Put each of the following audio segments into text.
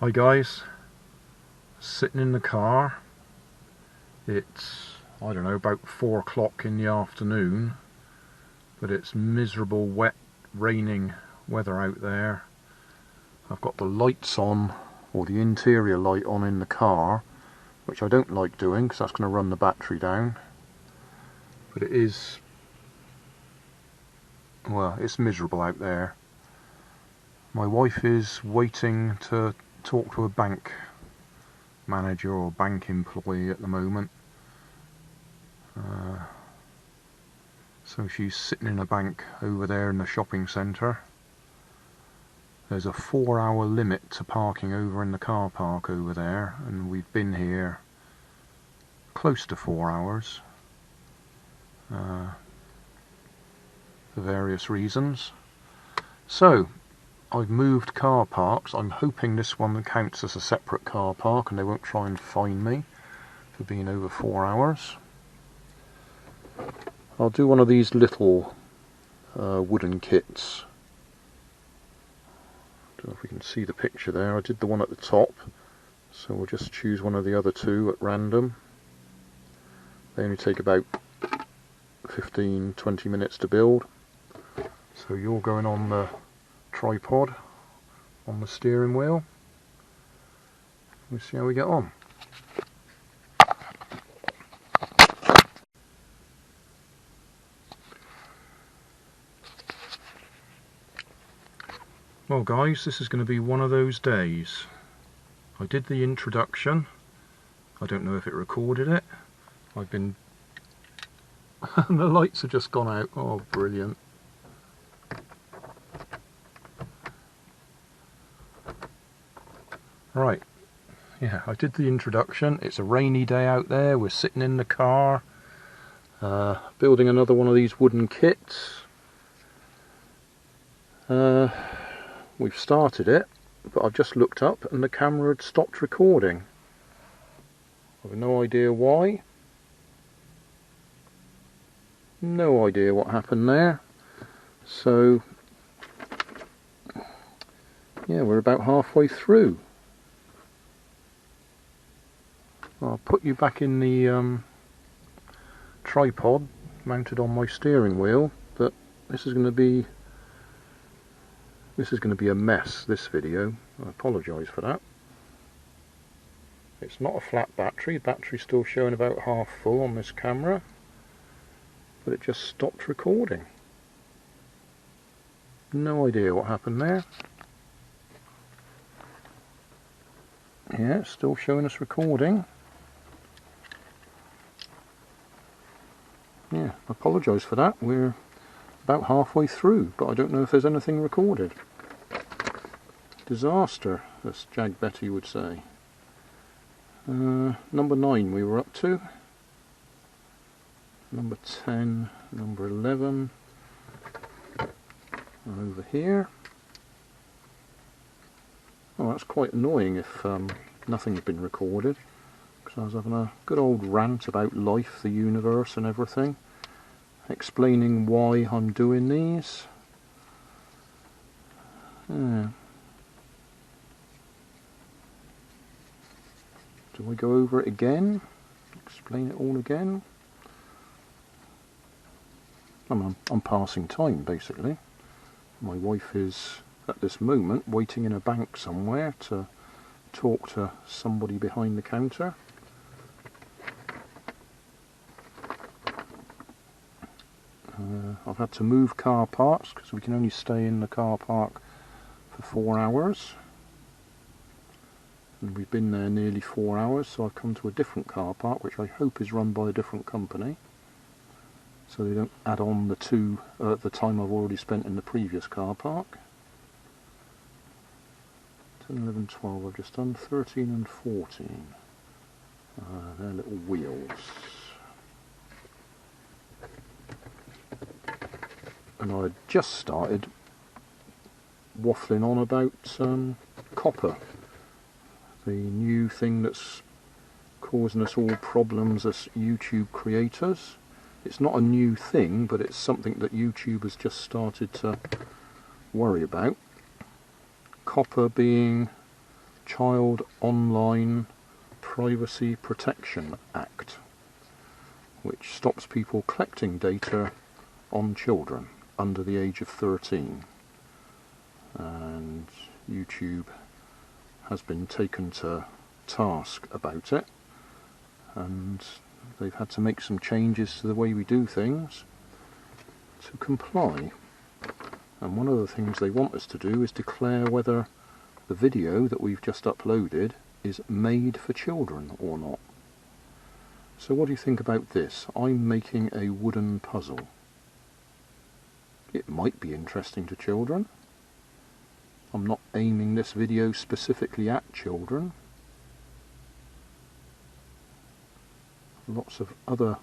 Hi guys, sitting in the car. It's, I don't know, about 4 o'clock in the afternoon, but it's miserable, wet, raining weather out there. I've got the lights on, or the interior light on in the car, which I don't like doing because that's going to run the battery down. But it is, well, it's miserable out there. My wife is waiting to talk to a bank manager or bank employee at the moment. So she's sitting in a bank over there in the shopping centre. There's a 4-hour limit to parking over in the car park over there, and we've been here close to 4 hours for various reasons. So I've moved car parks. I'm hoping this one counts as a separate car park and they won't try and fine me for being over 4 hours. I'll do one of these little wooden kits. Don't know if we can see the picture there. I did the one at the top, so we'll just choose one of the other two at random. They only take about 15-20 minutes to build. So you're going on the tripod on the steering wheel. We'll see how we get on. Well guys, this is going to be one of those days. I did the introduction. I don't know if it recorded it. I've been... the lights have just gone out. Oh, brilliant. Right, yeah, I did the introduction. It's a rainy day out there. We're sitting in the car, building another one of these wooden kits. We've started it, but I've just looked up and the camera had stopped recording. I've no idea why. No idea what happened there. So, yeah, we're about halfway through. I'll put you back in the tripod mounted on my steering wheel, but this is going to be a mess, this video. I apologise for that. It's not a flat battery. Battery's still showing about half full on this camera, but it just stopped recording. No idea what happened there. Yeah, it's still showing us recording. Yeah, I apologise for that. We're about halfway through, but I don't know if there's anything recorded. Disaster, as Jag Betty would say. Number 9 we were up to. Number 10, number 11 are over here. Oh, that's quite annoying if nothing had been recorded, because I was having a good old rant about life, the universe and everything, explaining why I'm doing these. Yeah. Do I go over it again? Explain it all again? I'm passing time, basically. My wife is, at this moment, waiting in a bank somewhere to talk to somebody behind the counter. I've had to move car parks because we can only stay in the car park for 4 hours. And we've been there nearly 4 hours, so I've come to a different car park, which I hope is run by a different company, so they don't add on the the time I've already spent in the previous car park. 10, 11, 12 I've just done, 13 and 14. They're little wheels. And I just started waffling on about copper. The new thing that's causing us all problems as YouTube creators. It's not a new thing, but it's something that YouTube has just started to worry about. Copper being Child Online Privacy Protection Act, which stops people collecting data on children under the age of 13. And YouTube has been taken to task about it, and they've had to make some changes to the way we do things to comply. And one of the things they want us to do is declare whether the video that we've just uploaded is made for children or not. So what do you think about this? I'm making a wooden puzzle. It might be interesting to children. I'm not aiming this video specifically at children. Lots of other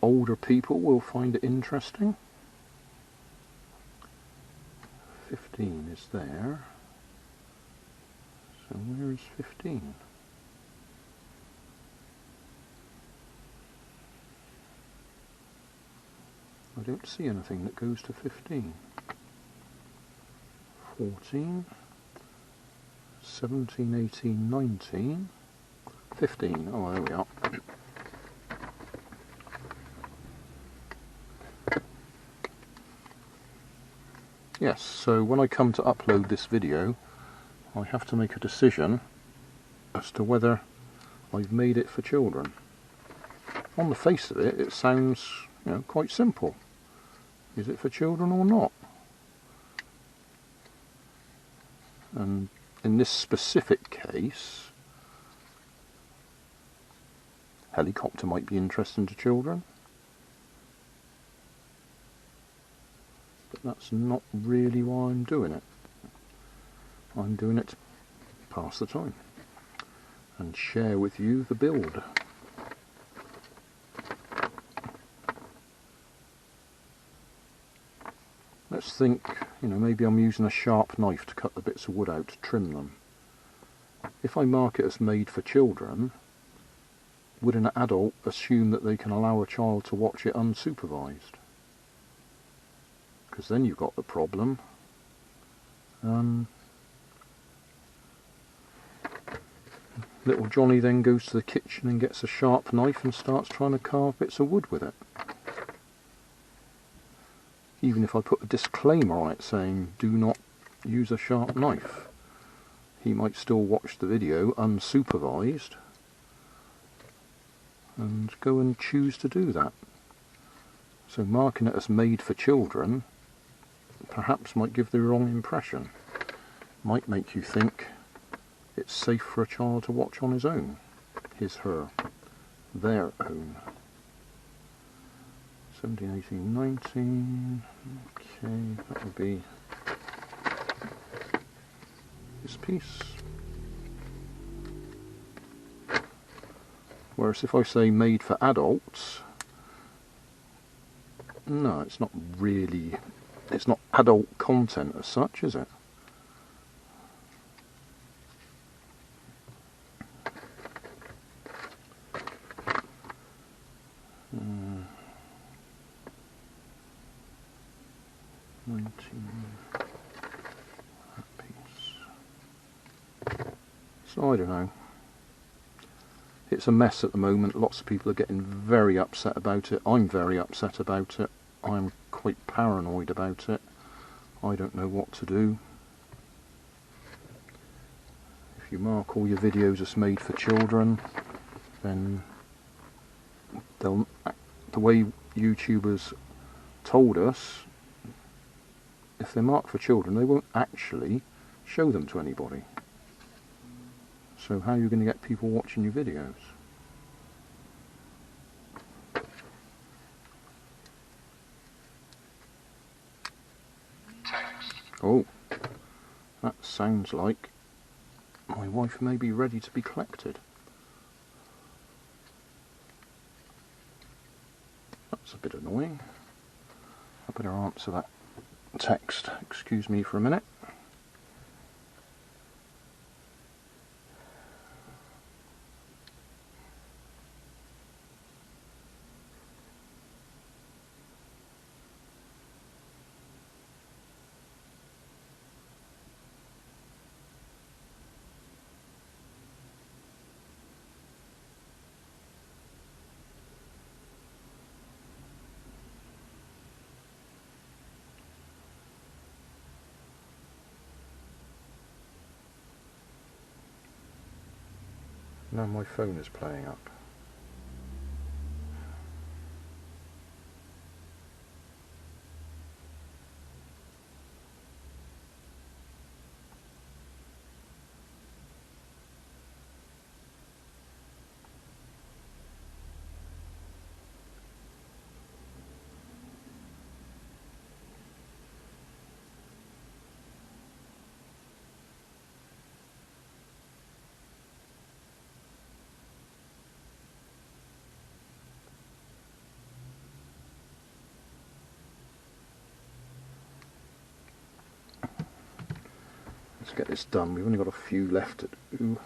older people will find it interesting. 15 is there. So where is 15? I don't see anything that goes to 15. 14, 17, 18, 19, 15. Oh, there we are. Yes, so when I come to upload this video, I have to make a decision as to whether I've made it for children. On the face of it, it sounds, quite simple. Is it for children or not? And in this specific case, helicopter might be interesting to children, but that's not really why I'm doing it. I'm doing it to pass the time and share with you the build. Let's think, maybe I'm using a sharp knife to cut the bits of wood out to trim them. If I mark it as made for children, would an adult assume that they can allow a child to watch it unsupervised? Because then you've got the problem. Little Johnny then goes to the kitchen and gets a sharp knife and starts trying to carve bits of wood with it. Even if I put a disclaimer on it saying do not use a sharp knife, he might still watch the video unsupervised and go and choose to do that. So marking it as made for children perhaps might give the wrong impression. Might make you think it's safe for a child to watch on his own, his, her, their own. 17, 18, 19, okay, that would be this piece. Whereas if I say made for adults, no, it's not really, it's not adult content as such, is it? So I don't know. It's a mess at the moment. Lots of people are getting very upset about it. I'm very upset about it. I'm quite paranoid about it. I don't know what to do. If you mark all your videos as made for children, then they'll, the way YouTubers told us, if they're marked for children, they won't actually show them to anybody. So how are you going to get people watching your videos? Text. Oh, that sounds like my wife may be ready to be collected. That's a bit annoying. I better answer that text. Excuse me for a minute. Now my phone is playing up. Let's get this done. We've only got a few left to do.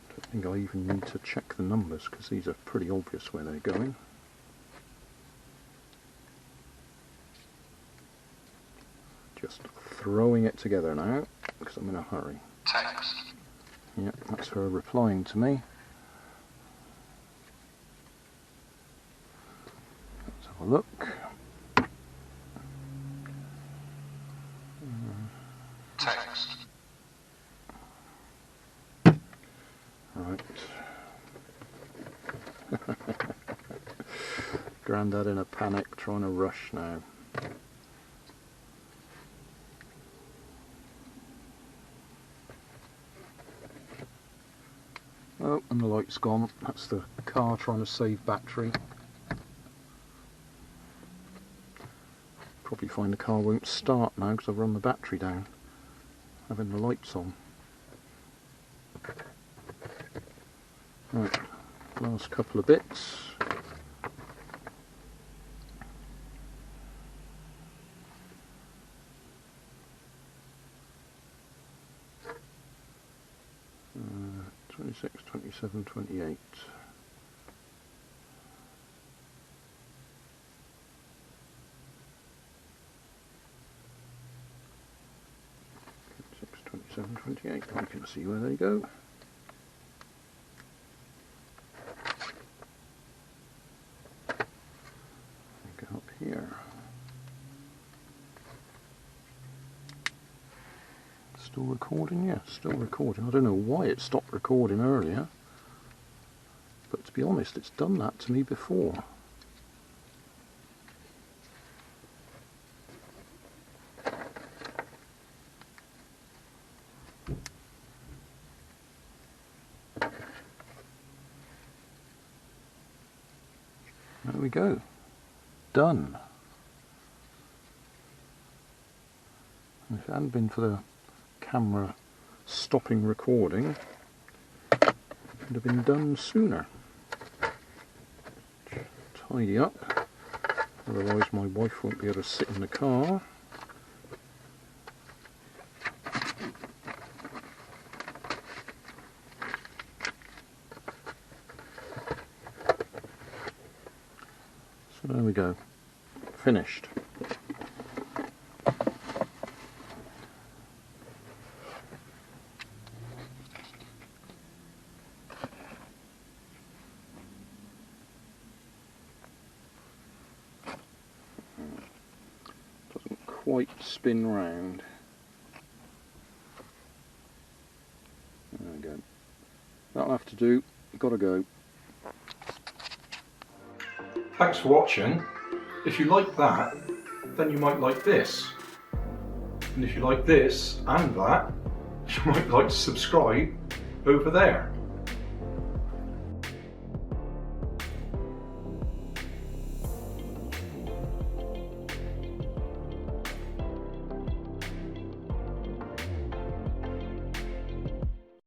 Don't think I even need to check the numbers because these are pretty obvious where they're going. Just throwing it together now because I'm in a hurry. Text. Yep, that's her replying to me. Let's have a look. Text. Right. Grandad in a panic, trying to rush now. Oh, and the light's gone. That's the car trying to save battery. Probably find the car won't start now because I've run the battery down, having the lights on. Right, last couple of bits. Uh, 26, 27, 28. 27, 28, I can see where they go. Go up here. Still recording? Yeah, still recording. I don't know why it stopped recording earlier, but to be honest, it's done that to me before. There we go. Done. If it hadn't been for the camera stopping recording, it would have been done sooner. Tidy up, otherwise my wife won't be able to sit in the car. So there we go, finished. Doesn't quite spin round. There we go. That'll have to do, gotta go. Thanks for watching. If you like that, then you might like this. And if you like this and that, you might like to subscribe over there.